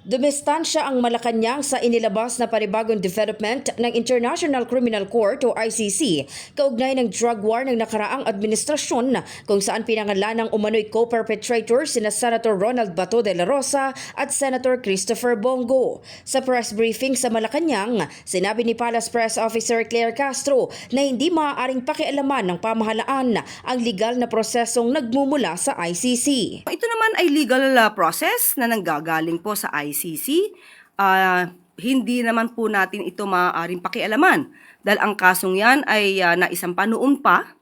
Dumistansya ang Malacanang sa inilabas na panibagong development ng International Criminal Court o ICC kaugnay ng drug war ng nakaraang administrasyon kung saan pinangalan ng umano'y co-perpetrator sina Senator Ronald Bato de la Rosa at Senator Christopher Bongo. Sa press briefing sa Malacanang, sinabi ni Palace Press Officer Claire Castro na hindi maaaring pakialaman ng pamahalaan ang legal na prosesong nagmumula sa ICC. Ito naman ay legal process na nanggagaling po sa ICC. Hindi naman po natin ito maaaring pakialaman dahil ang kasong yan ay naisampa noon pa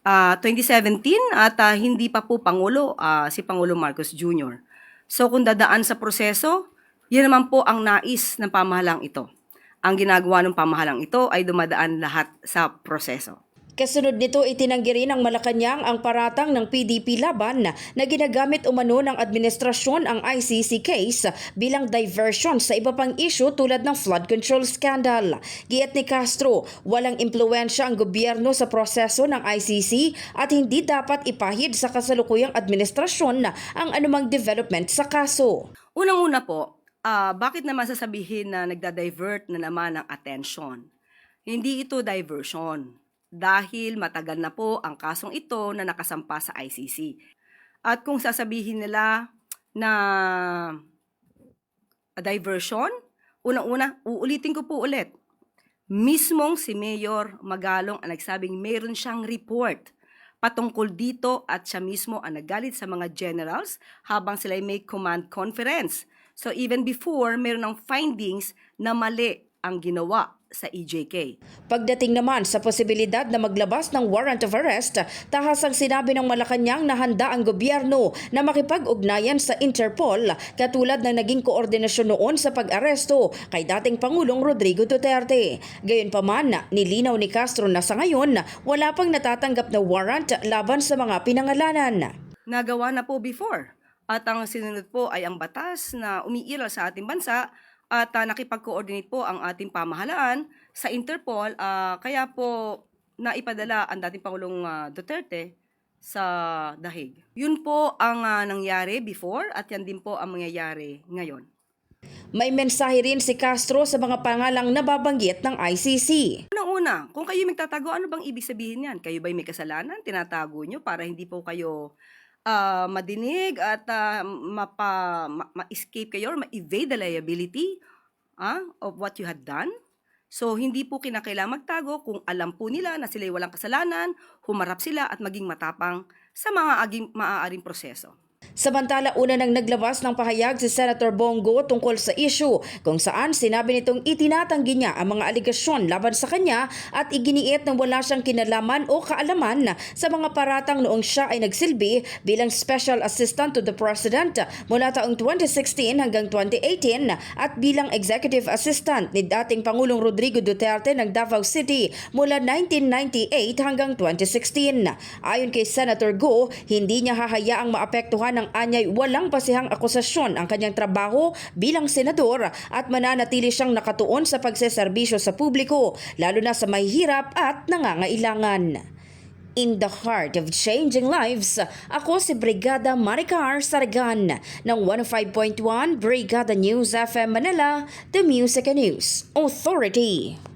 2017 at hindi pa po Pangulo si Pangulo Marcos Jr. So kung dadaan sa proseso, yan naman po ang nais ng pamahalang ito. Ang ginagawa ng pamahalang ito ay dumadaan lahat sa proseso. Kasunod nito, itinanggi rin ng Malacanang ang paratang ng PDP laban na ginagamit umano ng administrasyon ang ICC case bilang diversion sa iba pang issue tulad ng flood control scandal. Giit ni Castro, walang impluwensya ang gobyerno sa proseso ng ICC at hindi dapat ipahid sa kasalukuyang administrasyon ang anumang development sa kaso. Unang-una po, bakit naman sasabihin na nagda-divert na naman ang attention? Hindi ito diversion. Dahil matagal na po ang kasong ito na nakasampa sa ICC. At kung sasabihin nila na diversion, unang-una, uulitin ko po ulit. Mismong si Mayor Magalong ang nagsabing mayroon siyang report patungkol dito at siya mismo ang nagalit sa mga generals habang sila may command conference. So even before, mayroon ng findings na mali ang ginawa sa EJK. Pagdating naman sa posibilidad na maglabas ng warrant of arrest, tahasang sinabi ng Malacanang na handa ang gobyerno na makipag-ugnayan sa Interpol katulad ng naging koordinasyon noon sa pag-aresto kay dating Pangulong Rodrigo Duterte. Gayunpaman, nilinaw ni Castro na sa ngayon wala pang natatanggap na warrant laban sa mga pinangalanan. Nagawa na po before at ang sinunod po ay ang batas na umiiral sa ating bansa at nakipag-coordinate po ang ating pamahalaan sa Interpol, kaya po naipadala ang dating Pangulong Duterte sa The Hague. Yun po ang nangyari before at yan din po ang mangyayari ngayon. May mensahe rin si Castro sa mga pangalang nababanggit ng ICC. Unang-una, kung kayo magtatago, ano bang ibig sabihin yan? Kayo ba'y may kasalanan? Tinatago nyo para hindi po kayo madinig at ma-escape kayo or ma-evade the liability of what you had done. So, hindi po kinakailangan magtago kung alam po nila na sila'y walang kasalanan, humarap sila at maging matapang sa mga maaaring proseso. Samantala, una nang naglabas ng pahayag si Senator Bongo tungkol sa issue kung saan sinabi nitong itinatanggi niya ang mga aligasyon laban sa kanya at iginiit na wala siyang kinalaman o kaalaman sa mga paratang noong siya ay nagsilbi bilang Special Assistant to the President mula taong 2016 hanggang 2018 at bilang Executive Assistant ni dating Pangulong Rodrigo Duterte ng Davao City mula 1998 hanggang 2016. Ayon kay Senator Go, hindi niya hahayaang maapektuhan ng anyay walang basihang akusasyon ang kanyang trabaho bilang senador at mananatili siyang nakatuon sa pagseserbisyo sa publiko, lalo na sa mahihirap at nangangailangan. In the heart of changing lives, ako si Brigada Maricar Saragan ng 105.1 Brigada News FM Manila, The Music and News Authority.